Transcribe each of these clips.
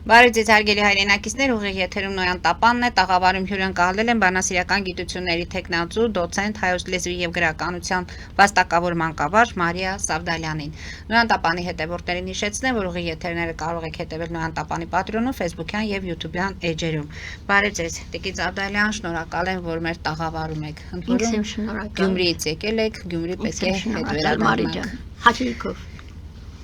Բարև ձեզ հարգելի հայրենակիցներ, ուղիղ եթերում Նոյան Տապանն է, տաղավարում հյուրընկալել են բանասիրական գիտությունների թեկնածու, դոցենտ, հայոց լեզվի եւ գրականության վաստակավոր մանկավար Մարիա Սավդալյանին։ Նոյան Տապանի հետևորդներին հիշեցնեմ, որ ուղիղ եթերները կարող եք հետևել Նոյան Տապանի պատրոնում, Facebook-յան եւ YouTube-յան էջերում։ Բարև ձեզ, Տիկին Սավդալյան, շնորհակալ եմ, որ մեր տաղավարում եք։ Ինքսեմ շնորհակալ։ Գյումրիից եկել եք, Գյումրի պետք է հետ վերադառնանք։ Հաճույքով։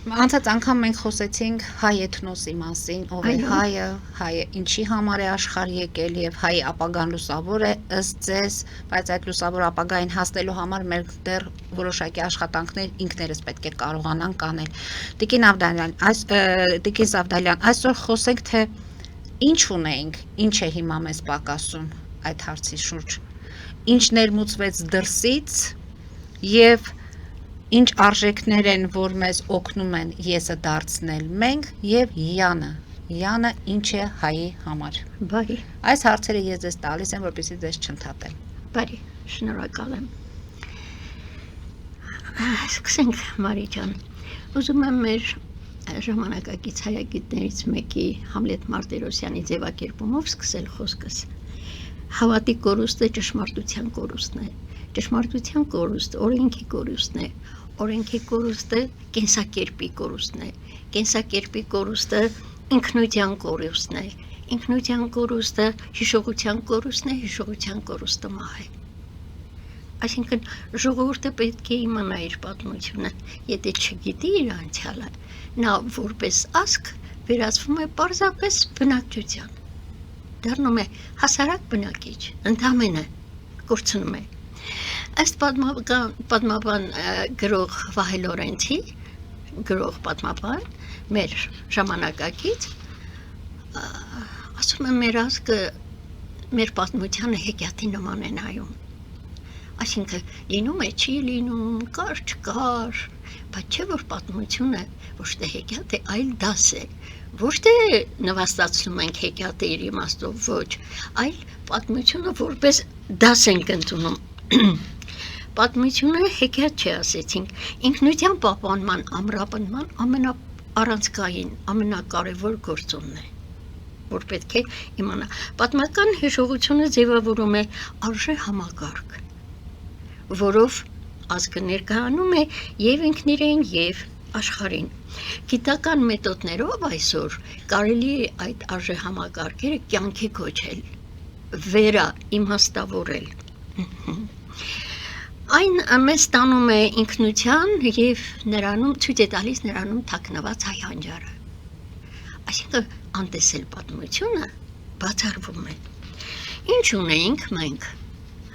Անցած անգամ մենք խոսեցինք հայ էթնոսի մասին, ով է հայը, հայը ինչի համար է աշխարհ եկել եւ հայ ապագան լուսավոր է ըստ ձեզ, բայց այդ լուսավոր ապագային հասնելու համար մենք դեռ որոշակի աշխատանքներ ինքներս պետք է կարողանանք անել։ Տիկին Սավդալյան, այսօր խոսենք թե ինչ ունենք, ինչ է հիմա մեզ պակասում այդ հարցի շուրջ։ Ինչ ներմուծվեց դրսից եւ ինչ արժեքներ են, որ մեզ օգնում են եսը դարձնել մենք եւ Յանը ինչ է հայի համար։ Բարի։ Այս հարցերը ես ձեզ տալիս եմ, որպեսզի ձեզ չընդհատեմ։ Բարի, շնորհակալ եմ։ Սկսենք, Մարի ջան։ Ուզում եմ մեր ժամանակակից հայագիտներից մեկի Համլետ Մարտիրոսյանի ձևակերպումով սկսել խոսքս։ Հավատի կորուստը ճշմարտության կորուստն է։ Ճշմարտության կորուստը օրենքի կորուստն է։ Օրենքի կորուստը կենսակերպի կորուստն է, կենսակերպի կորուստը ինքնության կորուստն է, ինքնության կորուստը հիշողության կորուստն է, հիշողության կորուստը մահ է։ Այսինքն ժողովուրդը պետք է իմանա իր պատմությունը, եթե չգիտի իր անցյալը, նա որպես ազգ վերածվում է պարզապես բնակչության, դառնում է հասարակ բնակիչ, ընդամենը կորցնում է։ Ըստ պատմաբան գրող Վահե Լորենցի, գրող պատմաբան, մեր ժամանակակից, ասում եմ մեր ազգը մեր պատմությանը հեքիաթի նման է նայում։ Այսինքն լինում է, չի լինում, կար, չկար, բայց չէ որ պատմությունը ոչ թե հեքիաթ է, այլ դաս է, ոչ թե նվաստացնում ենք հեքիաթը իր իմաստով, ոչ, այլ պատմությունը որպես դաս ենք ընդունում։ Պատմությունը հեքիաթ չի ասեցինք, ինքնության պահպանման ամրապնդման ամենաառանցքային, ամենակարևոր գործոնն է, որ պետք է իմանա։ Պատմական հիշողությունը ձևավորում է արժե համակարգ, որով ազգը ներկայանում է եւ ինքնիրեն եւ աշխարհին։ Գիտական մեթոդներով այսօր կարելի է այդ արժե համակարգերը կյանքի կոչել, վերաիմաստավորել։ Այն մեզ տանում է ինքնության եւ նրանում ցույց է տալիս նրանում թաքնված հայ հանճարը։ Այսինքն անտեսել պատմությունը բացառվում է։ Ինչ ունենք մենք,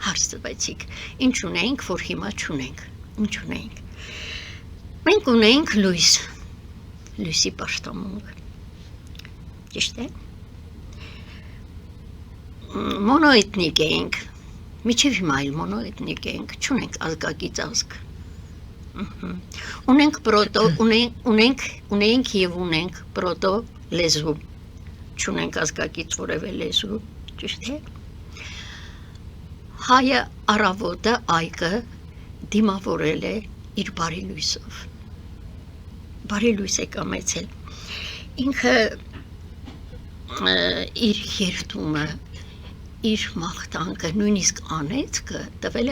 հարց տվեցիք, ինչ ունենք, որ հիմա չունենք, ինչ ունենք։ Մենք ունենք լույս, լույսի պաշտամունք, ճիշտ է։ Մոնոէթնիկ ենք, միջև հիմա այլ մոնոէթնիկ ենք, չունենք ազգակից ազգ։ Ունենք եւ ունենք պրոտո լեզու, չունենք ազգակից որևէ լեզու, ճիշտ է։ Հայը առավոտը այգը դիմավորել է իր բարի լույսով։ Բարի լույս է կամեցել։ Ինքը իր երդումը, իր մաղթանքը, նույնիսկ անեծքը տվել է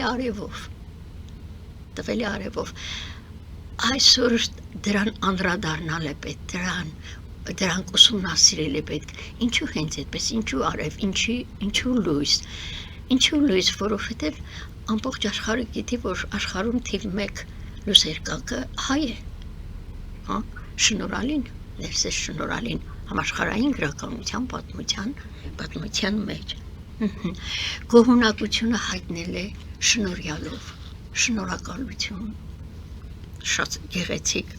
արևով։ Այսօր դրան անդրադառնալ է պետք, դրանք ուսումնասիրել է պետք։ Ինչու հենց այդպես, ինչու արև, ինչու լույս, որովհետև ամբողջ աշխարհը գիտի, որ աշխարհում թիվ 1 լուսերկակը հայ է։ Հա, շնորհալին, ներսես շնորհալին համաշխարհային գրականության պատմության մեջ։ Գոհունակությունը հայտնել է շնորհյալով, շնորհակալություն, շատ գեղեցիկ։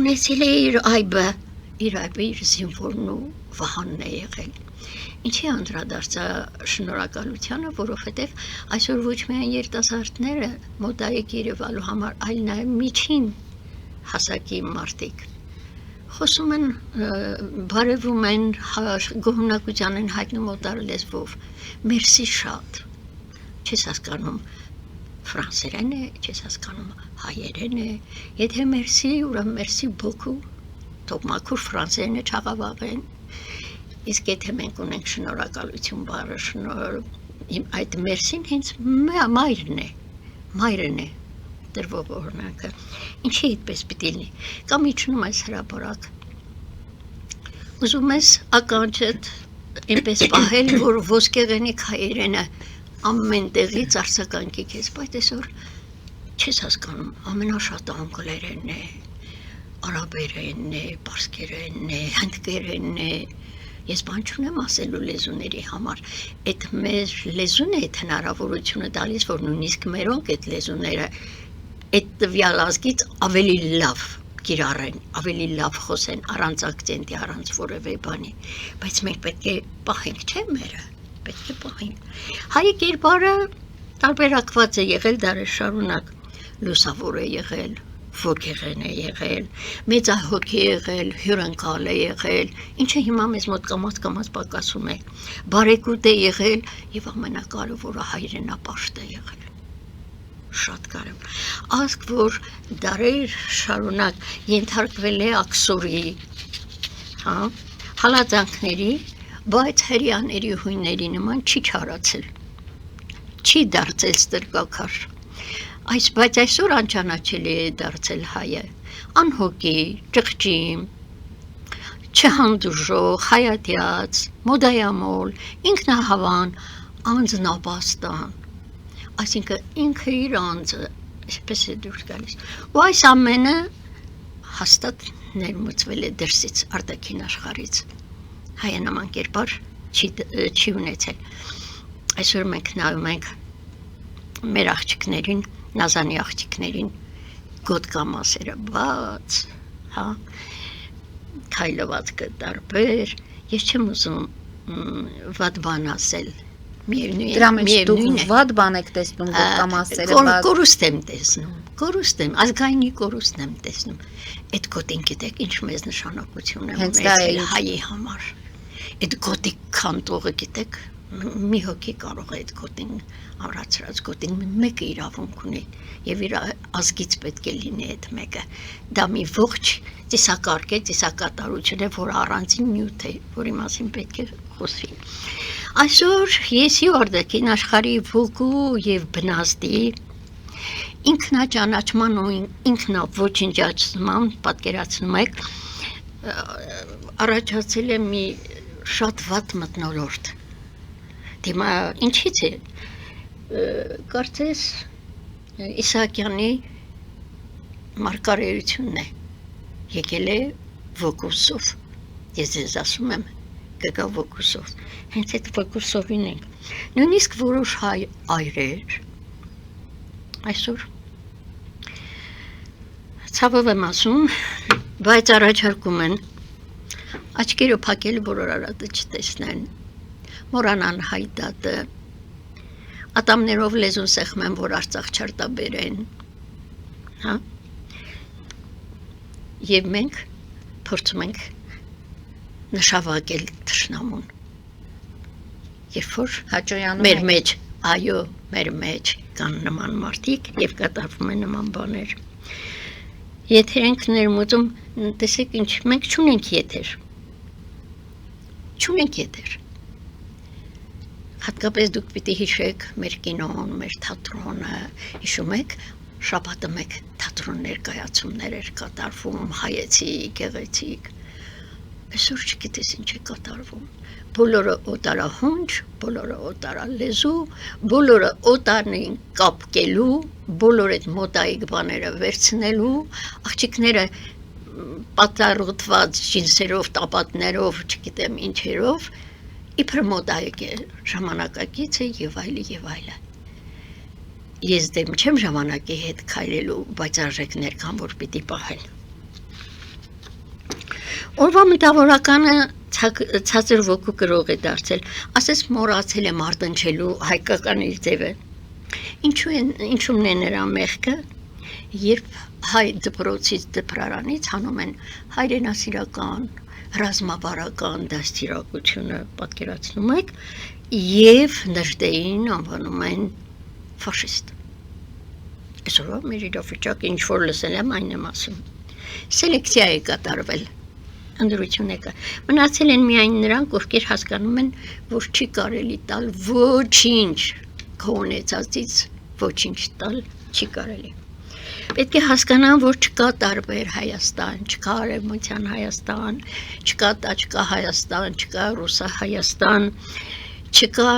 Ունեցել է իր այբը, իր զինվորն ու վահանն է եղել։ Ինչի անդրադարձա շնորհակալությանը, որովհետև այսօր ոչ միայն երիտասարդները մոդայիկ երևալու համար, այլ նաև միջին հասակի մարդիկ խոսում են, բարևում են, գոհունակության են հայտնում օտար լեզվով, մերսի շատ, չես հասկանում ֆրանսերեն է, չես հասկանում հայերեն է, եթե մերսի, ուրեմն մերսի բոքու, թող մաքուր ֆրանսերենը չաղավաղեն, իսկ եթե մենք ունենք շնորհակալություն բառը, այդ մերսին հենց մայրն է դրվող օրինակը, ինչի այդպես պիտի լինի, կամ իջնում ես հրապարակ, ուզում ես ականջդ այնպես պահել, որ ոսկեղենիկ հայերենը ամեն տեղից արձագանքի քեզ, բայց այսօր չես հասկանում, ամենաշատը անգլերենն է, արաբերենն է, պարսկերենն է, հնդկերենն է, ես բան չունեմ ասելու լեզուների համար, այդ մեր լեզուն է այդ հնարավորությունը տալիս, որ նույնիսկ մերոնք այդ լեզուները այդ տվյալ ազգից ավելի լավ կիրառեն, ավելի լավ խոսեն, առանց ակցենտի, առանց որևէ բանի, բայց մենք պետք է պահենք, չէ՞ մերը, պետք է պահենք։ Հայ կերպարը տարբերակված է եղել դարեր շարունակ, լուսավոր է եղել, ոգեղեն է եղել, մեծահոգի է եղել, հյուրընկալ է եղել, ինչը հիմա մեզ մոտ կամաց պակասում է, բարեկույտ է եղել եւ ամենակարևորը հայրենապաշտ է եղել։ Շատ կարևոր։ Ազգ, որ դարեր շարունակ ենթարկվել է աքսորի, հալածանքների, բայց հрьяաների հույների նման չի չարացել, չի դարձել ստրկակար։ Բայց այսօր անճանաչելի է դարձել հայը, անհոգի, ճղճիմ, չհանդուրժող, հայատյաց, մոդայամոլ, ինքնահավան, անձնապաստան, այսինքն ինքը իր անձը, այսպես է դուրս գալիս, ու այս ամենը հաստատ ներմուծվել է դրսից, արտաքին աշխարհից, հայը նման կերպար չի ունեցել, այսօր մենք նայում ենք մեր աղջիկներին, նազանի աղջիկներին գոտկամասերը բաց, քայլվածքը տարբեր, ես չեմ ուզում վատ բան ասել, դրա մեջ դուք վատ բան եք տեսնում գոտկամասերը բաց, կորուստ եմ, ազգայինի կորուստ եմ տեսնում, այդ գոտին գիտեք ինչ մեծ նշանակություն է ունեցել հայի համար, այդ գոտի քանտողը գիտեք, մի հոգի կարող է այդ գոտին ամրացրած գոտին մեկը իրավունք ունի եւ իր ազգից պետք է լինի այդ մեկը դա մի ողջ ծիսակարգ է ծիսակատարություն է որ առանձին նյութ է որի մասին պետք է խոսվի այսօր եսի օրդակին աշխարհի ոգու եւ բնազդի ինքնաճանաչման ու ինքնաոչնչացման պատկերացնում եք առաջացել է մի շատ վատ մթնոլորտ Դիմա ինչից է կարծես Իսահակյանի մարգարեությունն է եկել է ոգուսով ես ձեզ ասում եմ կգա ոգուսով հենց այդ ոգուսովին ենք նույնիսկ որոշ հայ այրեր այսօր ցավով եմ ասում բայց առաջարկում են աչքերը փակել բոլոր արածը չտեսնեն մորանան հայդատը, ատամներով լեզուն սեղմեն, որ Արցախ չարտաբերեն, և մենք փորձում ենք նշավակել թշնամուն, երբ որ մեր մեջ, այո, մեր մեջ կան նման մարդիկ և կատարվում են նման բաներ, եթեր ենք ներմուծում, տեսեք ինչ, մենք չունենք եթեր, Հատկապես դուք պիտի հիշեք մեր կինոն, մեր թատրոնը, հիշում եք, շաբաթը մեկ թատրոն ներկայացումներ էր կատարվում, հայեցիկ, գեղեցիկ, այսօր չգիտես ինչ է կատարվում, բոլորը օտարահունչ, բոլորը օտարալեզու, բոլորը օտարներին կապկելու, բոլոր այդ մոտայիկ բաները վերցնելու, աղջիկները պատառոտված ջինսերով, տապատներով, չգիտեմ ինչերով, իբր մոդայիկ է, ժամանակակից է և այլը։ Ես դեմ չեմ ժամանակի հետ քայլելու, բայց արժեքներ կան, որ պիտի պահեն։ Օրվա մտավորականը ցածր ոգու կրող է դարձել, ասես մոռացել է մարտնչելու հայկական իր ձևը։ Ինչումն է նրա մեղքը, երբ հայ դպրոցից դպրարանից հանում են հայրենասիրական, ռազմավարական դաստիարակությունը պատկերացնում եք և նժդեին անվանում են ֆաշիստ։ Այսօր մեր իրավիճակը ինչ որ լսել եմ այն եմ ասում։ Սելեկցիա է կատարվել ընդրություն եկա։ Մնացել են միայն նրանք, ովքեր հասկանում են, որ չի կարելի տալ ոչինչ, քո ունեցածից ոչինչ տալ չի կարելի։ Պետք է հասկանան, որ չկա տարբեր Հայաստան, չկա Արևմտյան Հայաստան, չկա Տաճկա Հայաստան, չկա Ռուսա Հայաստան, չկա,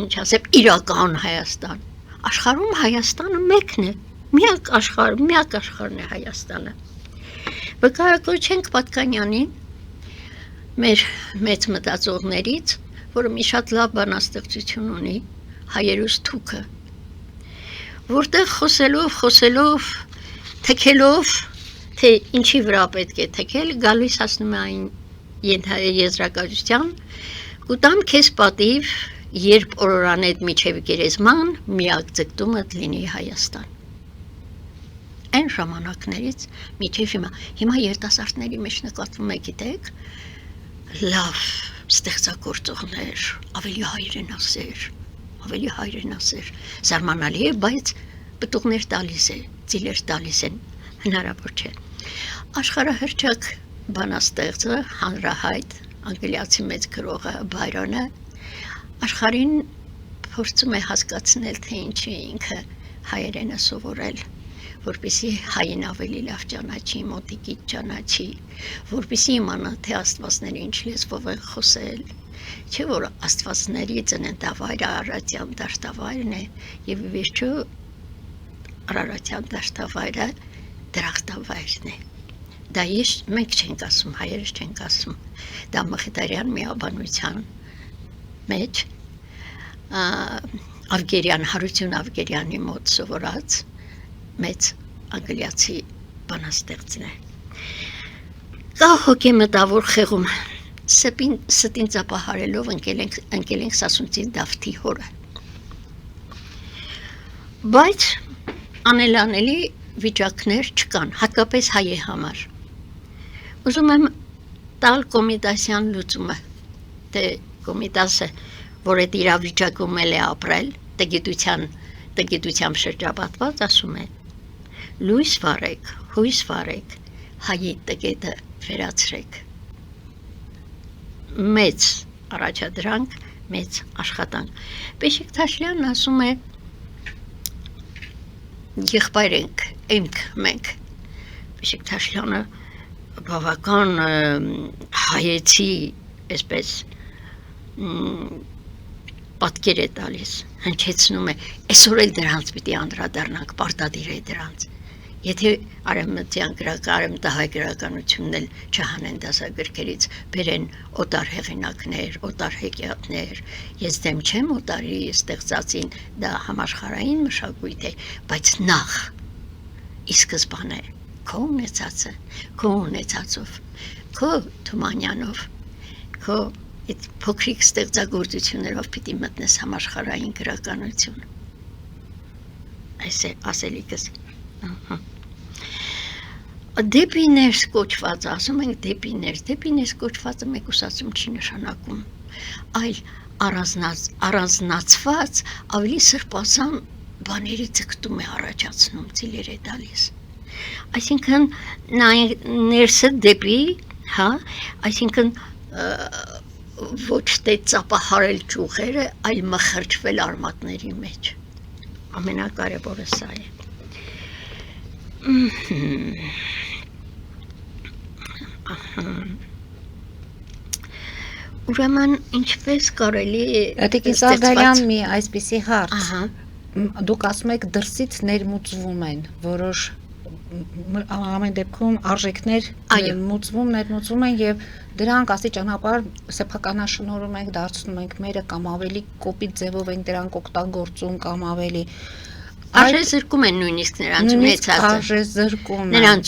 ինչ ասեմ, իրական Հայաստան։ Աշխարհում Հայաստանը մեկն է, միակ աշխարհն է Հայաստանը։ Վկայակոչենք Պատկանյանին, մեր մեծ մտածողներից, որը մի շատ լավ բանաստեղծություն ունի, հայերուս թուքը, որտեղ խոսելով, թքելով, թե ինչի վրա պետք է թքել, գալիս հասնում է այն եզրակացության, կուտամ քեզ պատիվ, երբ օրորանեդ միջև գերեզման, միակ ձգտումդ լինի Հայաստան։ Այն ժամանակներից միջև հիմա երիտասարդների մեջ նկատվում է, գիտեք, լավ ստեղծագործողներ, ավելի հայրենասեր, զարմանալի է, բայց պտուղներ տալիս է, ծիլեր տալիս են, հնարավոր չէ։ Աշխարհահռչակ բանաստեղծը, հանրահայտ, անգլիացի մեծ գրողը Բայրոնը աշխարհին փորձում է հասկացնել, թե ինչի ինքը հայերենը սովորել, որպեսզի հային ավելի լավ ճանաչի, մոտիկից ճանաչի, որպեսզի իմանա, թե աստվածները ինչ լեզվով են խոսել, չէ՞ որ աստվածների ծննդավայրը Արարատյան դաշտավայրն է, եւ ի վերջո Արարատյան դաշտավայրը դրախտավայրն է։ Դա մենք չենք ասում, հայերս չենք ասում, դա Մխիթարյան միաբանության մեջ Հարություն Ավգերյանի մոտ սովորած մեծ անգլիացի բանաստեղծն է։ Կա հոգի մտավոր խեղում, ստին ծապահարելով ընկել ենք Սասունցի Դավթի հորը։ Բայց անելանելի վիճակներ չկան, հատկապես հայի համար։ Ուզում եմ տալ Կոմիտասյան լուծումը, թե Կոմիտասը, որ այդ իրավիճակում էլ է ապրել, տգիտությամբ շրջապատված, ասում է. լույս վառեք, հույս վառեք, հայի տգետը վերացրեք։ Մեծ առաջադրանք, մեծ աշխատանք։ Բեշիկտաշյանն ասում է, եղբայր ենք մենք։ Բեշիկտաշյանը բավական հայեցի, այսպես պատկեր է տալիս, հնչեցնում է, այսօր էլ դրանց պիտի անդրադառնանք, պարտադիր է դրանց։ Եթե արևմտահայ գրականությունն էլ չհանեն դասագրքերից, բերեն օտար հեղինակներ, օտար հեքիաթներ, ես դեմ չեմ օտարի ստեղծածին, դա համաշխարհային մշակույթ է, բայց նախ ի սկզբանե քո ունեցածը, քո ունեցածով, քո Թումանյանով, քո այդ փոքրիկ ստեղծագործություններով պիտի մտնես համաշխարհային գրականություն։ Այս է ասելիքս։ Դեպի ներս կոչված, ասում ենք դեպի ներս կոչվածը մեկուսացում չի նշանակում, այլ առանձնացված ավելի սրբազան բաների ձգտում է առաջացնում, ծիլեր է տալիս։ Այսինքն ներսը դեպի, հա, այսինքն ոչ թե ծապահարել ճյուղերը, այլ մխրճվել արմատների մեջ։ Ամենակարևորը սա է։ Ուրեմն ինչպես կարելի է Տիկին Սարդարյան մի այսպիսի հարց։ Դուք ասում եք դրսից ներմուծվում են որոշ ամեն դեպքում արժեքներ ներմուծվում են եւ դրանք ասի ճանապարհ սեփականաշնորհում ենք, դարձնում ենք մերը կամ ավելի կոպիտ ձևով են դրանք օգտագործում կամ ավելի արժեզրկում են նույնիսկ նրանց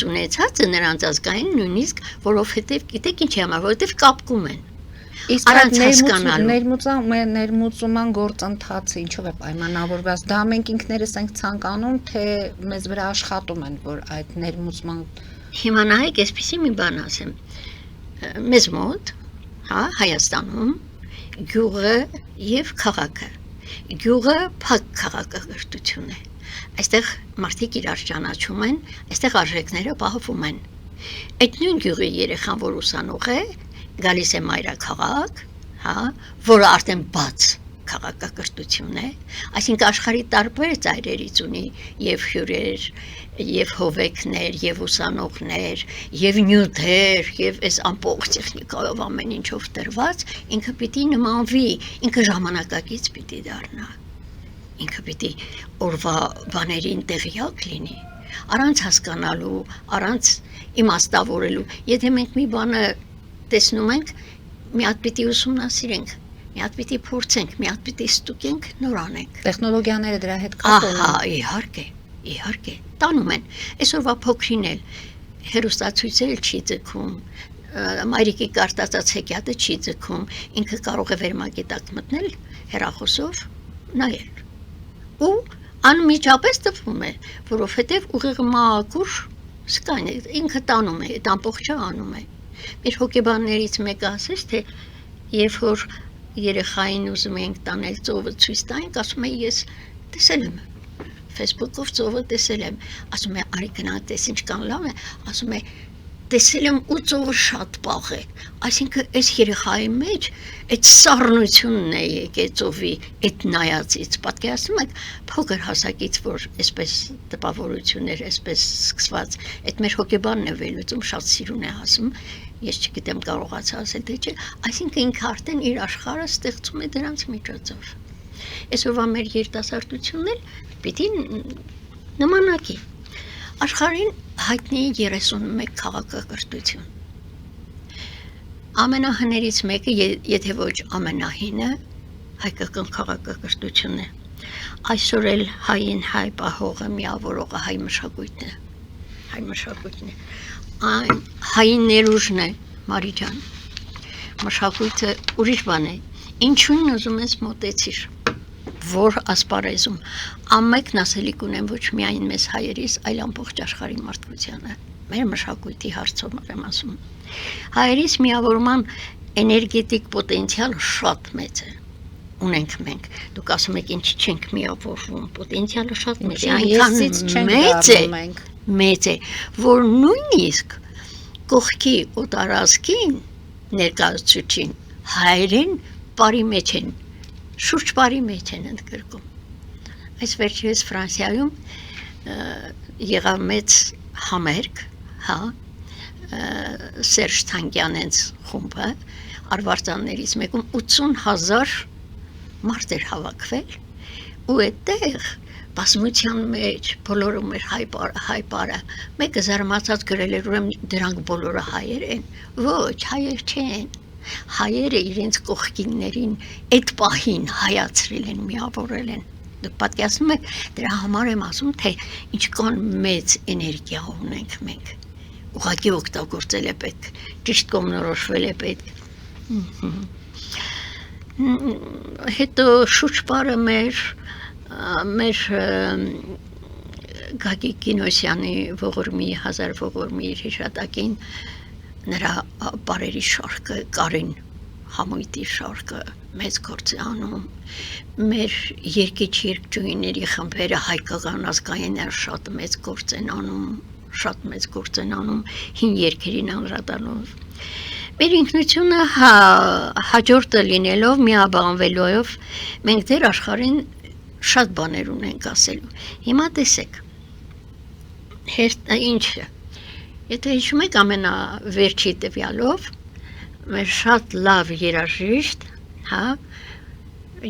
ունեցածը, նրանց ազգային նույնիսկ, որովհետև գիտեք ինչի համար, որովհետև կապկում են։ Իսկ ներմուծման գործընթացը ինչով է պայմանավորված, դա մենք ինքներս ենք ցանկանում, թե մեզ վրա աշխատում են, որ այդ ներմուծման Հիմա նայեք, այսպեսի մի բան ասեմ, մեզ մոտ, հա, Հայաստանում գյուղը եւ քաղաքը, գյուղը փակ քաղաքակրթություն է, այստեղ մարդիկ իրար ճանաչում են, այստեղ արժեքները պահվում են, Այդ նույն գյուղի երեխան, որ ուսանող է, գալիս է մայրաքաղաք, հա, որը արդեն բաց քաղաքակրթություն է, այսինքն աշխարհի տարբեր ծայրերից ունի եւ հյուրեր, եւ հովեկներ, եւ ուսանողներ, եւ նյութեր, եւ այս ամբողջ տեխնիկայով ամեն ինչով տրված, ինքը պիտի նմանվի, ինքը ժամանակակից պիտի դառնա, ինքը պիտի օրվա բաներին տեղյակ լինի, առանց հասկանալու, առանց իմաստավորելու, եթե մենք մի բանը տեսնում ենք, մի հատ պիտի ուսումնասիրենք, մի հատ պիտի փորձենք, մի հատ պիտի ստուգենք, նոր անենք։ Տեխնոլոգիաները դրա հետ կապ ունեն։ Ահա, իհարկե, տանում են։ Այսօրվա փոքրին էլ հերոստացույցել չի ձգում, մայրիկի կարտացած հեքիաթը չի ձգում, ինքը կարող է վերմագետակ մտնել հեռախոսով նայել։ Ու անմիջապես տպվում է, որովհետև ուղիղ մաքուր սկայն է, ինքը տանում է, այդ ամբողջը անում է։ Մեր հոգեբաններից մեկը ասեց, թե երբ որ երեխային ուզում ենք տանել ծովը ցույց տանք, ասում է ես տեսել եմ Facebook-ով ծովը տեսել եմ, ասում է արի գնա տես ինչքան լավ է, ասում է տեսել եմ ու ծովը շատ պաղ է, այսինքն այս երեխայի մեջ այդ սառնությունն է եկել ծովի այդ նայածից, պատկերացնում եք փոքր հասակից, որ այսպես տպավորություններ, այսպես սկսված, այդ մեր հոգեբանն է վերլուծում, շատ սիրուն է ասում, ես չգիտեմ կարողացա ասել թե չէ, այսինքն ինքը արդեն իր աշխարհը ստեղծում է դրանց միջոցով։ Այսօրվա մեր երիտասարդությունն էլ պիտի նմանակի աշխարհին հայտնի 31 քաղաքակրթություն։ Ամենահներից մեկը, եթե ոչ ամենահինը, հայկական քաղաքակրթությունն է։ Այսօր էլ հային հայ պահողը միավորողը հայ մշակույթն է։ Այն հայի ներուժն է, Մարի ջան, մշակույթը ուրիշ բան է, ինչու՞ն ուզում ես մոտեցիր, որ ասպարեզում, ամենքն ասելիք ունեմ ոչ միայն մեզ հայերիս, այլ ամբողջ աշխարհի մարդկությանը, մեր մշակույթի հարցով եմ ասում, հայերիս միավորման էներգետիկ պոտենցիալը շատ մեծ է, ունենք մենք, դուք ասում եք ինչ չենք միավորվում, պոտենցիալը շատ մեծ է, այնքան մեծ է, որ նույնիսկ կողքի ու տարածքին ներկայացուցին հայերեն բարի մեջ են, շուրջ բարի մեջ են ընդգրկում։ Այս վերջերս Ֆրանսիայում եղավ մեծ համերգ, հա, Սերժ Թանկյանենց խումբը, արվարձաններից մեկում 80,000 մարդ էր հավաքվել, ու այդտեղ բազմության մեջ բոլորում էր հայ պարը, մեկը զարմացած գրել էր, ուրեմն դրանք բոլորը հայեր են, ոչ, հայեր չեն, հայերը իրենց կողքիններին այդ պահին հայացրել են, միավորել են, դուք պատկերացնում եք, դրա համար եմ ասում, թե ինչքան մեծ էներգիա ունենք մենք, ուղղակի օգտագործել է պետք, ճիշտ կողմնորոշվել է պետք, հետո շուրջ պարը մեր Գագիկ Կինոսյանի ողորմի, 1000 ողորմի իր հիշատակին նրա բարերի շարքը, Կարին համույթի շարքը մեծ գործ է անում, մեր երկիչ երկչույների խմբերը հայկական ազգայիններ շատ մեծ գործ են անում, հին երկերին անդրադառնալով։ Մեր ինքնությունը հաջորդը լինելով, միաբանվելով, մենք դեռ աշխարհին շատ բաներ ունենք ասելու։ Հիմա տեսեք, ինչը, եթե հիշում եք ամենավերջի տվյալով, մեր շատ լավ երաժիշտ, հա,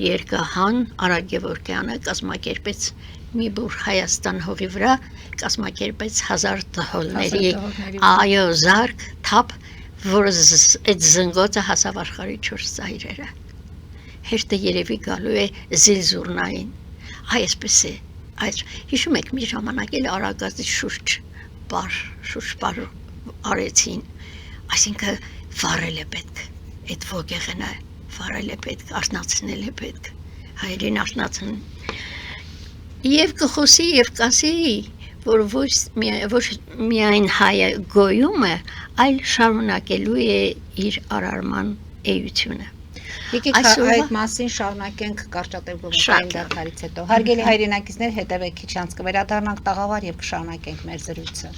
երկահան Արա Գևորգյանը կազմակերպեց մի բուր Հայաստան հողի վրա, կազմակերպեց 1000 տհոլների, այո, զարկ, թափ, որ այդ զնգոցը հասավ աշխարհի 4 ծայրերը։ Հերթը երևի գալու է զիլզուրնային, այսպես է, հիշում եք մի ժամանակ էլ Արագածի շուրջ պար արեցին, այսինքն վարել է պետք, այդ ոգեղենը վարել է պետք, արթնացնել է պետք, հայերին արթնացն, և կխոսի և կասի, որ ոչ միայն հայը գոյում է, այլ շարունակելու է իր արարման էությունը։ Եկեք այդ մասին շարունակենք կարճատև գոմեկային դադարից հետո։ Հարգելի հայրենակիցներ, հետևեք քիչ անց կվերադառնանք տաղավար և կշարունակենք մեր զրույցը։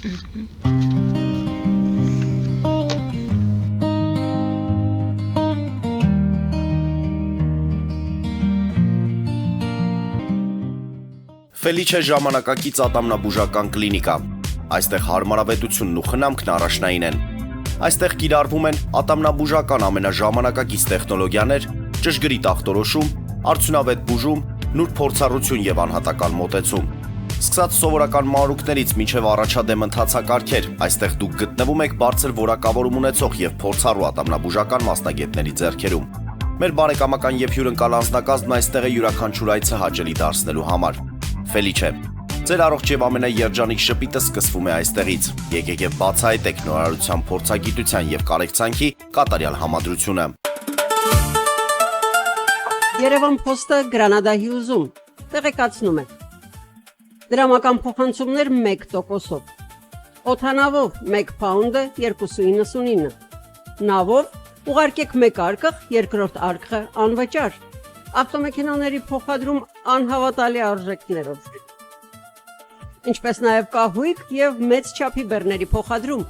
Ֆելիչե ժամանակակից ատամնաբուժական կլինիկա։ Այստեղ հարմարավետությունն ու խնամքն առաջնային են։ Այստեղ կիրառվում են ատամնաբուժական ամենաժամանակակից տեխնոլոգիաներ, ճշգրիտ ախտորոշում, արդյունավետ բուժում, նուրբ փորձառություն եւ անհատական մոտեցում։ Սկսած սովորական մանրուքներից մինչև առաջադեմ ընթացակարգեր, այստեղ դուք գտնվում եք բարձր որակավորում ունեցող եւ փորձառու ատամնաբուժական մասնագետների ձեռքերում։ Մեր բարեկամական եւ հյուրընկալ անձնակազմն այստեղ է յուրաքանչյուր այցը հաճելի դարձնելու համար։ Ֆելիչե, ձեր առողջ եւ ամենաերջանիկ շպիտը սկսվում է այստեղից։ Եկեք եւ բացահայտեք նորարարության փորձագիտության եւ կարեկցանքի կատարյալ համադրությունը։ Երևան փոստը Գրանադայի ուզում տեղեկացնում է։ Դրամական փոխանցումներ 1%-ով։ Օդանավով 1 պաունդը 2.99։ Նավով ուղարկեք 1 արկղ, երկրորդ արկղը անվճար։ Ավտոմեքենաների փոխադրում անհավատալի արժեքներով։ Ինչպես նաև կահույք եւ մեծ չափի բեռների փոխադրում։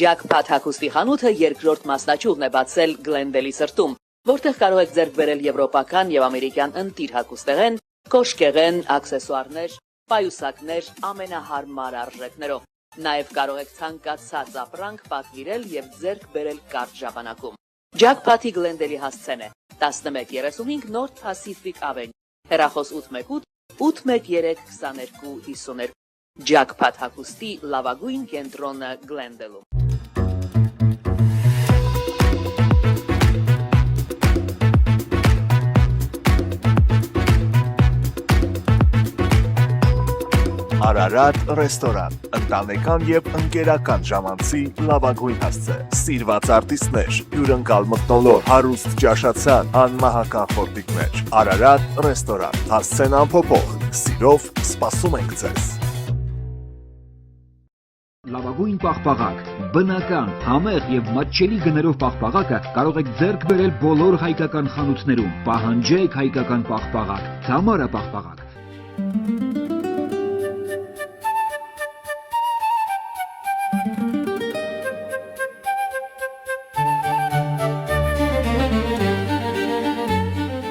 Jackpot հագուստի խանութը երկրորդ մասնաճյուղն է բացել Գլենդելի սրտում, որտեղ կարող եք ձեռք բերել եվրոպական եւ ամերիկյան ընտիր հագուստեղեն, կոշկեղեն, աքսեսուարներ, պայուսակներ ամենահարմար արժեքներով։ Նաև կարող եք ցանկացած ապրանք պատվիրել եւ ձեռք բերել կարճ ժամանակում։ Jackpot-ի Գլենդելի հասցեն է 1135 North Pacific Avenue, հեռախոս 818 813 2252։ Jackpot հագուստի լավագույն կենտրոնը Գլենդելում։ Արարատ ռեստորան, ընտանեկան եւ ընկերական ժամանցի լավագույն հասցե, սիրված արտիստներ, հյուրընկալ մթնոլորտ, հարուստ ճաշացան, անմահական խորտիկներ։ Արարատ ռեստորան, հասցեն անփոփոխ, սիրով սպասում ենք ձեզ։ Լավագույն պաղպաղակ, բնական, համեղ եւ մատչելի գներով պաղպաղակը կարող եք ձեռք բերել բոլոր հայկական խանութներում։ Պահանջեք հայկական պաղպաղակ, Թամարա պաղպաղակ։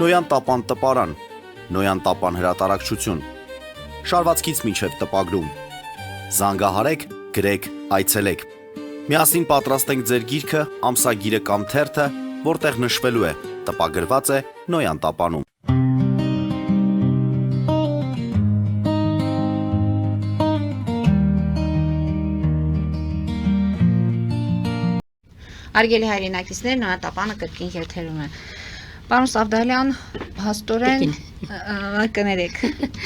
Նոյան տապան տպարան, Նոյան տապան հրատարակչություն, շարվածքից մինչև տպագրում, զանգահարեք, գրեք, այցելեք, միասին պատրաստենք ձեր գիրքը, ամսագիրը կամ թերթը, որտեղ նշվելու է, տպագրված է Նոյան տապանում։ Արգելի հայրենակիցներ, Նոյան տապանը կրկին եթերում է։ Պարոն Սավդալյան, փաստորեն կներեք,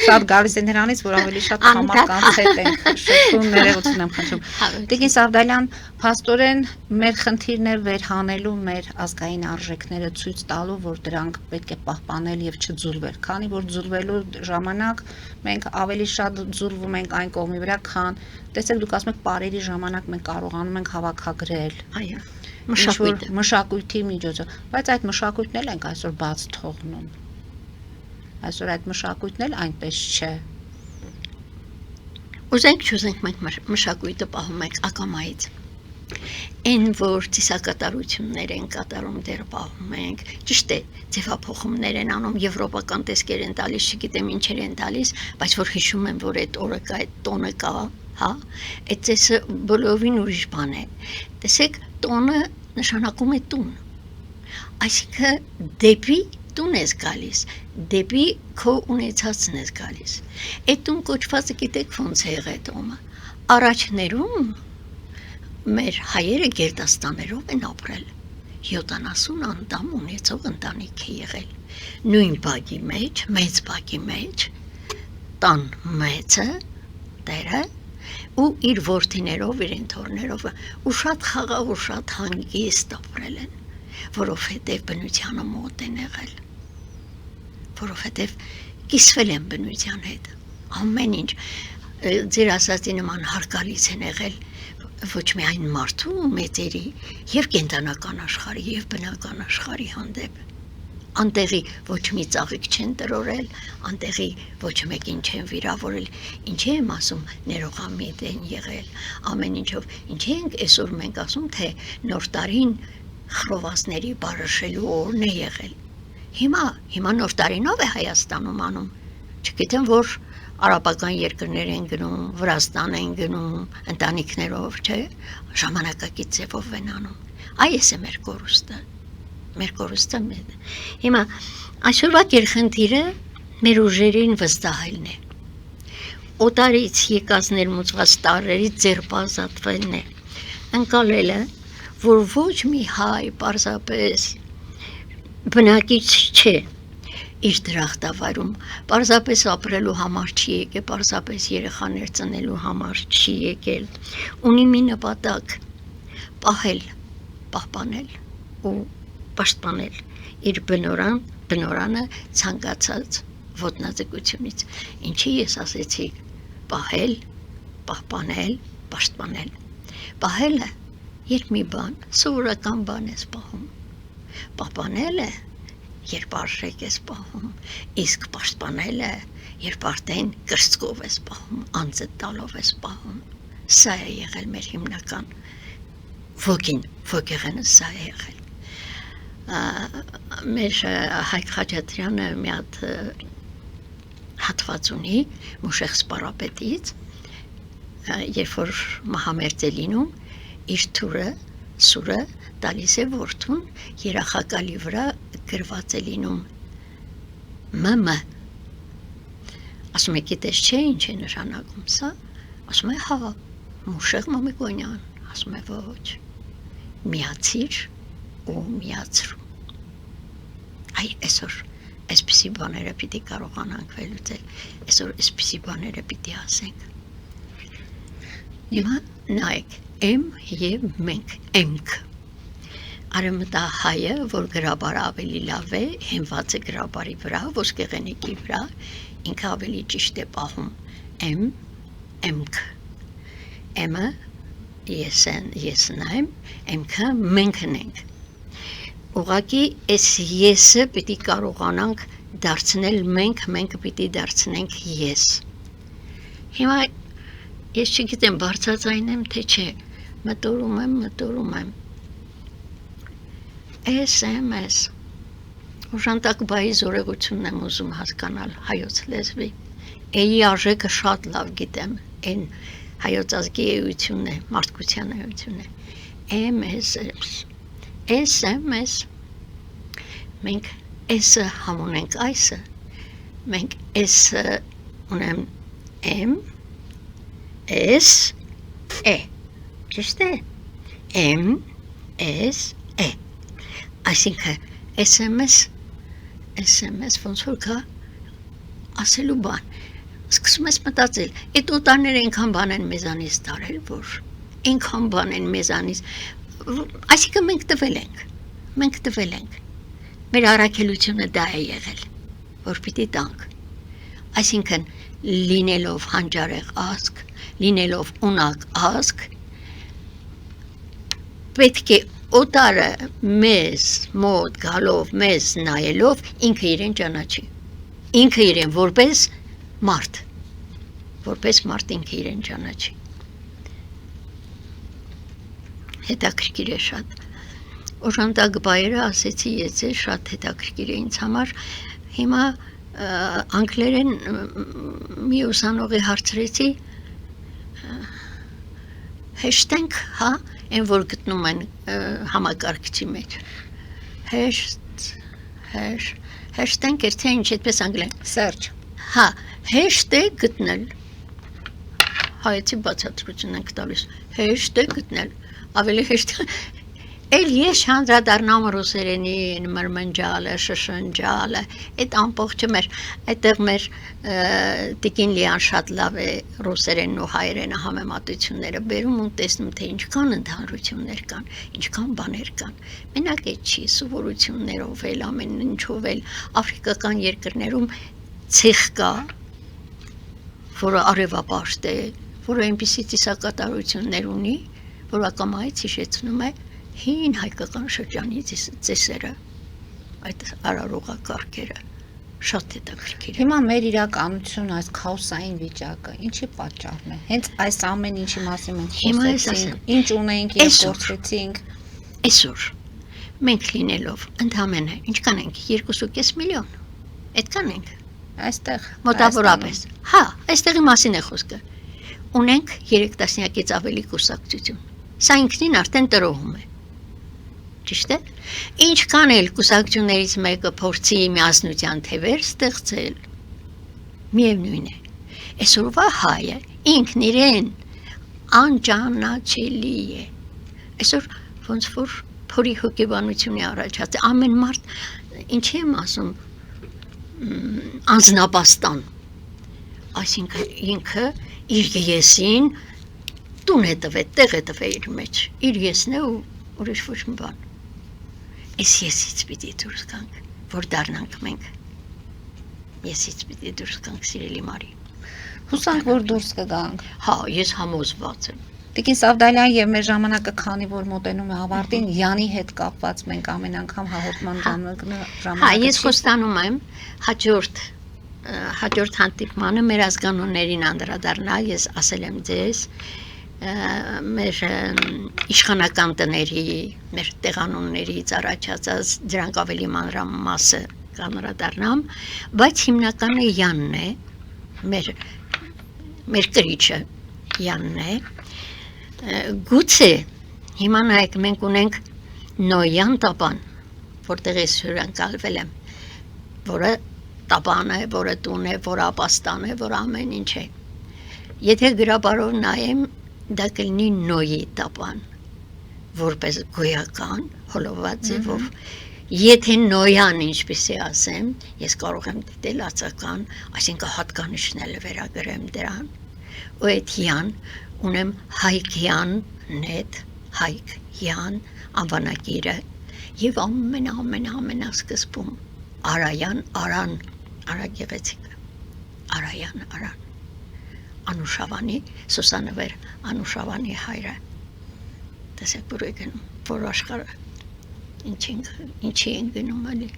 շատ գալիս է նրանից, որ ավելի շատ համակարգ ենք շփում, ներողություն եմ խնդրում։ Տիկին Սավդալյան, փաստորեն մեր խնդիրն է վերհանելու մեր ազգային արժեքները ցույց տալու, որ դրանք պետք է պահպանել եւ չձուլվել, քանի որ ձուլվելու ժամանակ մենք ավելի շատ ձուլվում ենք այն կողմի վրա, քան տեսեք դուք ասում եք բարերի ժամանակ մենք կարողանում ենք հավաքագրել։ Այո։ Մշակույթի միջոցով, բայց այդ մշակույթն էլ ենք այսօր բաց թողնում։ Այսօր այդ մշակույթն էլ այնպես չէ։ Ուզենք չուզենք մենք մշակույթը պահում ենք ակամայից։ Այն որ ծիսակատարություններ են կատարում դեռ պահում ենք, ճիշտ է, ձևափոխումներ են անում, եվրոպական տեսքեր են տալիս, չգիտեմ ինչեր են տալիս, բայց որ հիշում եմ, որ այդ օրը կա, այդ տոնը կա, հա, այդ ծեսը բոլորին ուրիշ բան է։ Տեսեք, տոնը նշանակում է տուն, այսինքն դեպի տուն ես գալիս, դեպի քո ունեցածն ես գալիս։ Այդ տուն կոչվածը գիտեք ոնց է եղել տոնը։ Առաջներում մեր հայերը գերդաստաներով են ապրել, 70 անդամ ունեցող ընտանիք է եղել, նույն բակի մեջ, մեծ բակի մեջ, տան մեծը, տերը, ու իր որդիներով, իր ընթորներով, ու շատ խաղաղ ու շատ հանգիստ ապրել են, որովհետև բնությանը մոտ են եղել, որովհետև կիսվել են բնության հետ, ամեն ինչ, ձեր ասածի նման հարգալից են եղել, ոչ միայն մարդու մեծերի եւ կենտանական աշխարհի եւ բնական աշխարհի հանդեպ անտեղի ոչ մի ծաղիկ չեն տրորել, անտեղի ոչ մեկին չեն վիրավորել, ինչի եմ ասում, ներողամիտ են եղել, ամեն ինչով, ինչի ենք այսօր մենք ասում, թե նոր տարին խռովվածների բարышելու օրն է եղել, Հիմա նոր տարինով է Հայաստանում անում։ Չգիտեմ, որ արաբական երկրներ են գնում, Վրաստան են գնում, ընտանիքներով, չէ, ժամանակակից ձևով են անում։ Այս է մեր կորուստը։ Մեր կորուստը հիմա այսօրվա գերխնդիրը մեր ուժերին վստահելն է։ Օտարից եկած ներմուծված տարրերից ձերբազատվելն է։ Ընկալելը, որ ոչ մի հայ պարզապես բնակիչ չէ իր դրախտավայրում, պարզապես ապրելու համար չի եկել, պարզապես երեխաներ ծնելու համար չի եկել, ունի մի նպատակ՝ պահել, պահպանել ու պաշտպանել իր բնորանը ցանկացած ոտնձգությունից։ Ինչի ես ասեցի պահել, պահպանել, պաշտպանել։ Պահելը, երբ մի բան, սովորական բան ես պահում, պահպանելը, երբ արժեք ես պահում, իսկ պաշտպանելը, երբ արդեն կրծքով ես պահում, անձը տալով ես պահում։ Սա է եղել մեր հիմնական ոգեղենը, սա է եղել։ Մեր Հայկ Խաչատրյանը մի հատ հատված ունի Մուշեղ Սպարապետից, երբ որ մահամերձ է լինում, իր թուրը, սուրը տալիս է որդուն, երախակալի վրա գրված է լինում ՄՄ։ Ասում է, գիտես չէ ինչ է նշանակում սա։ Ասում է, հա, Մուշեղ Մամիկոնյան։ Ասում է, ոչ, միացիր ու միացրու։ Այ այսօր այսպիսի բաները պիտի կարողանանք վերլուծել, այսօր այսպիսի բաները պիտի ասենք։ Հիմա նայեք, եմ և մենք, էմք։ Արևմտահայը, որ գրաբարը ավելի լավ է, հենված է գրաբարի վրա, ոսկեղենիկի վրա, ինքը ավելի ճիշտ է պահում, եմ, էմք։ Էմը եսն եմ, էմքը մենքն ենք։ Ուղղակի այս եսը պիտի կարողանանք դարձնել մենք պիտի դարձնենք ես։ Հիմա ես չգիտեմ բարձրացնեմ թե չէ, մտորում եմ։ SMS օժանդակ բայի զորեղությունն եմ ուզում հասկանալ հայոց լեզվի։ Էի արժեքը շատ լավ գիտեմ, այն հայոց ազգի էությունն է, մարդկության էությունն է։ SMS մենք S-ը համունենք այսը, մենք S-ը ունեմ M, S, E, ճիշտ է, M, S, E, այսինքն SMS ոնց որ կա ասելու բան, սկսում ես մտածել, այդ օտարները այնքան բան են մեզանից տարել, որ այնքան բան են մեզանից, այսինքն մենք տվել ենք, մեր առաքելությունը դա է եղել, որ պիտի տանք, այսինքն լինելով հանճարեղ ազգ, լինելով ունակ ազգ, պետք է օտարը մեզ մոտ գալով, մեզ նայելով, ինքը իրեն ճանաչի, ինքը իրեն որպես մարդ ինքը իրեն ճանաչի։ Հետաքրքիր է շատ։ Օժանդակ բայերը ասեցի ես շատ հետաքրքիր է ինձ համար։ Հիմա անգլերեն մի ուսանողի հարցրեցի հեշտենք, հա, այն որ գտնում են համակարգչի մեջ։ Հեշտենք էր թե ինչ այդպես անգլերեն։ Search։ Հա, հեշտ է գտնել։ Հայեցի բացատրություն ենք տալիս։ Հեշտ է գտնել։ Ավելի հեշտ Էլ ես հանդրադառնամ ռուսերենին, մրմնջալը, շշնջալը, այդ ամբողջը այդտեղ մեր Տիկին Լիան շատ լավ է ռուսերենն ու հայերենը համեմատությունները բերում ու տեսնում, թե ինչքան ընդհանրություններ կան, ինչքան բաներ կան։ Մենակ այդ չի, սովորություններով էլ, ամեն ինչով էլ աֆրիկական երկրներում ցեխ կա, որը արևապաշտ է, որը այնպիսի ծիսակատարություններ ունի, որ ակամայից հիշեցնում է հին հայկական շրջանի ծեսերը, այդ արարողակարգերը, շատ հետաքրքիր է։ Հիմա մեր իրականություն այս քաոսային վիճակը ինչի պատճառն է։ Հենց այս ամեն ինչի մասին մենք խոսեցինք, ինչ ունեինք եւ գործեցինք այսօր, մենք լինելով ընդամենը ինչ կանենք 2.5 միլիոն, այդքան ենք Այստեղ մոտավորապես։ Հա, այստեղի մասին է խոսքը։ Ունենք 3 տասնյակից ավելի կուսակցություն։ Սա ինքնին արդեն տրոհում է։ Ճիշտ է։ Ինչքան էլ կուսակցություններից մեկը փորձի միասնության թևեր ստեղծել, միևնույն է։ Այսօրվա հայը ինքն իրեն անճանաչելի է։ Այսօր ոնց որ փորի հոգեբանություն է առաջացել, ամեն մարդ ինչի եմ ասում անձնապաստան, այսինքն ինքը իր եսին տուն է տվել, տեղ է տվել իր մեջ, իր եսն է ու ուրիշ ոչ մի բան։ Այս եսից պիտի դուրս գանք, որ դառնանք մենք։ Եսից պիտի դուրս գանք, սիրելի Մարի։ Հուսանք, որ դուրս կգանք։ Հա, ես համոզված եմ։ Տիկին Սավդալյան եւ մեր ժամանակը քանի որ մոտենում է ավարտին, Յանի հետ կապված մենք ամեն անգամ հաղորդման ժամանակը Հա, ես խոստանում եմ հաջորդ հանդիպմանը մեր ազգանուններին անդրադառնալ, ես ասել եմ ձեզ մեր իշխանական տների, մեր տեղանուններից առաջացած դրանք ավելի մանրամասը կանդրադառնամ, բայց հիմնականը Յանն է, մեր կրիչը Յանն է, գուցե հիմա նայեք մենք ունենք Նոյան տապան, որտեղ ես հյուրընկալվել եմ, որը տապան է, որը տուն է, որը ապաստան է, որը ամեն ինչ է։ Եթե գրաբարով նայեմ, դա կլինի Նոյի տապան, որպես գոյական, հոլովված ձևով։ Եթե Նոյան, ինչպես է ասեմ, ես կարող եմ դիտել ածական, այսինքն հատկանիշնել վերագրեմ դրան, ու այդ Յան ունեմ Հայկյան նետ, Հայկյան անվանակիրը եւ ամենասկզբում Արայան Արան, Արագեղեցիկ, Արայան Արան, Անուշավանի, Սուսանվեր Անուշավանի հայրը, տեսեք որ եկնում, որ աշխարհը ինչի են գնում էլի,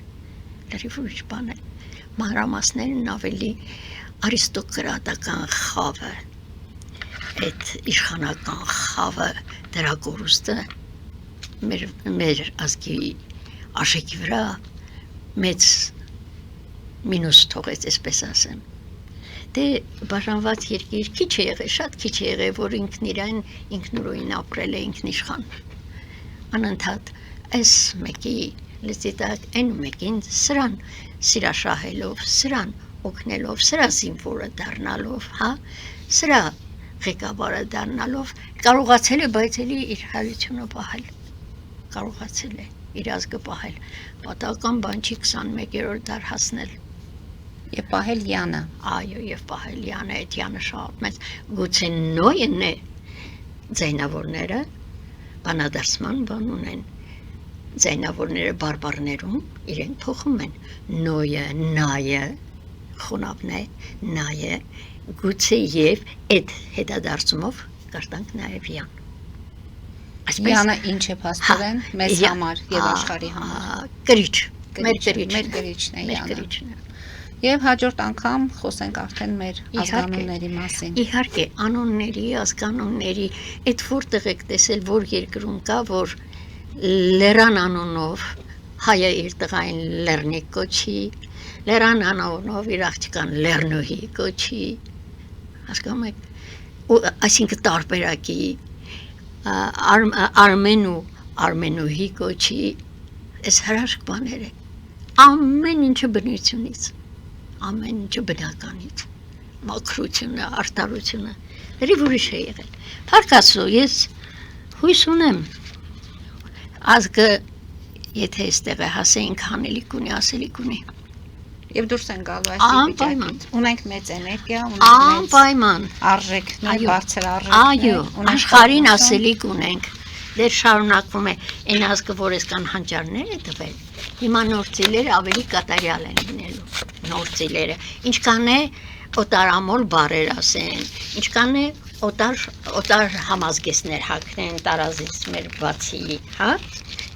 լրիվ ուրիշ բան է, մանրամասներն ավելի արիստոկրատական խավը, այդ իշխանական խավը, դրա կորուստը մեր ազգի աշեկի վրա մեծ մինուս թողեց, այսպես ասեմ։ Դե բաժանված երկիր քիչ է եղել, շատ քիչ է եղել, որ ինքնուրույն ապրել է ինքնիշխան։ Անընդհատ այս մեկի լծիտակ այն մեկին սրան սիրաշահելով, սրան օգնելով, սրա զինվորը դառնալով, հա, սրա ղեկավարը դառնալով կարողացել է բայց էլի իր հարությունը պահել, կարողացել է իր ազգը պահել, պատահական բան չի 21-րդ դար հասնել եւ պահել Յանը, այո, եւ պահել Յանը, այդ Յանը շատ մեծ, գուցե Նոյն է, ձայնավորները բանադարձման բան ունեն, ձայնավորները բարբառներում իրենք փոխում են, Նոյը, Նայը, խոնավն է, Նայը, գուցե եւ այդ հետադարձումով կարտանք նաեւ Յան։ Յանը ինչ է փաստորեն մեզ համար եւ աշխարհի համար։ Կրիչ, մեր կրիչն է Յանը։ Եվ հաջորդ անգամ խոսենք արդեն մեր ազգանունների մասին։ Իհարկե, անունների, ազգանունների, այդ որտեղ եք տեսել, որ երկրում կա, որ Լերան անունով հայը իր տղային Լեռնիկ կոչի, Լերան անունով իր աղջկան Լեռնուհի կոչի, հասկանում եք, այսինքն տարբերակի, Արմենու Արմենուհի կոչի, այս հրաշք բաներ է, ամեն ինչը բնությունից, ամեն ինչը բնականից, մաքրությունը, արտարությունը, լրիվ ուրիշ է եղել։ Փառք Աստծո, ես հույս ունեմ, ազգը, եթե այստեղ է հասեինք հանելիք ունի, ասելիք ունի։ Եվ դուրս են գալու այս վիճակից։ Ունենք մեծ էներգիա, ունենք մեծ անպայման արժեքներ, բարձր արժեքներ։ Այո, աշխարհին ասելիք ունենք։ Դեր շարունակվում է այն ազգը, որ այսքան հանճարներ է տվել։ Հիմա նոր ծիլերը ավելի կատարյալ են լինելու։ Նոր ծիլերը, ինչքան է օտարամոլ բարեր ասեն, ինչքան է օտար համազգեստներ հագնեն, տարազից մեր բացի, հա,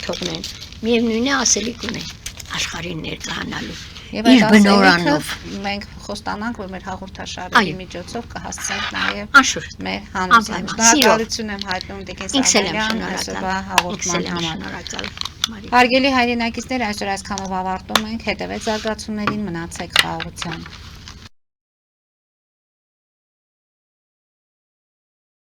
թողնեն, միևնույն է ասելիք ունեն, աշխարհին ներկայանալու, իր բնորանով։ Մենք խոստանանք, որ մեր հաղորդաշարի միջոցով կհասցնենք նաև մեր հանրությանը։ Շնորհակալություն եմ հայտնում Տիկին Սավդալյան այսօրվա հաղորդման համար։ Մարի։ Հարգելի հայրենակիցներ, այսօր այսքանով ավարտում ենք, հետևեք զարգացումներին, մնացեք խաղաղությամբ։